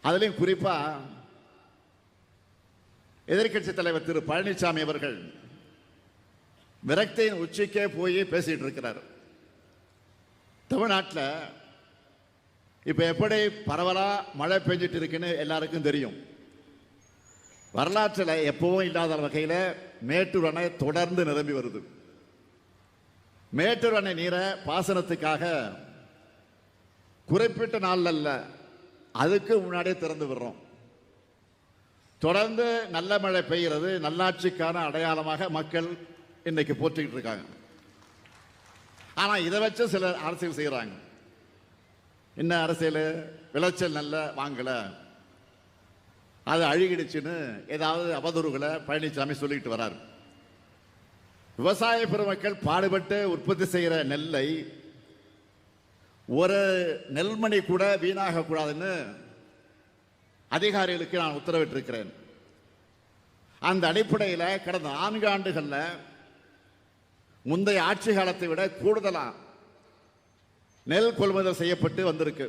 அதிலையும் குறிப்பா எதிர்கட்சி தலைவர் திரு பழனிசாமி அவர்கள் விரக்தியின் உச்சிக்கே போய் பேசிட்டு இருக்கிறார். தமிழ்நாட்டில் இப்ப எப்படி பரவலா மழை பெஞ்சிட்டு இருக்குன்னு எல்லாருக்கும் தெரியும். வரலாற்றில் எப்பவும் இல்லாத வகையில் மேட்டூர் அணை தொடர்ந்து நிரம்பி வருது. மேட்டூர் அணை நீரை பாசனத்துக்காக குறிப்பிட்ட நாள் அல்ல, அதுக்கு முன்னாடியே திறந்து விடுறோம். தொடர்ந்து நல்ல மழை பெய்கிறது நல்லாட்சிக்கான அடையாளமாக மக்கள் இன்னைக்கு போற்றிக்கிட்டு இருக்காங்க. ஆனா இதை வச்சு சிலர் அரசியல் செய்யறாங்க. என்ன அரசியல்? விளைச்சல் நல்ல வாங்கல, அது அழுகிடுச்சுன்னு ஏதாவது அவதூறுகளை பழனிசாமி சொல்லிட்டு வர்றாரு. விவசாய பெருமக்கள் பாடுபட்டு உற்பத்தி செய்கிற நெல்லை ஒரு நெல்மணி கூட வீணாக கூடாதுன்னு அதிகாரிகளுக்கு நான் உத்தரவிட்டிருக்கிறேன். அந்த அடிப்படையில் கடந்த 4 ஆண்டுகளில் முந்தைய ஆட்சி காலத்தை விட கூடுதலா நெல் கொள்முதல் செய்யப்பட்டு வந்திருக்கு.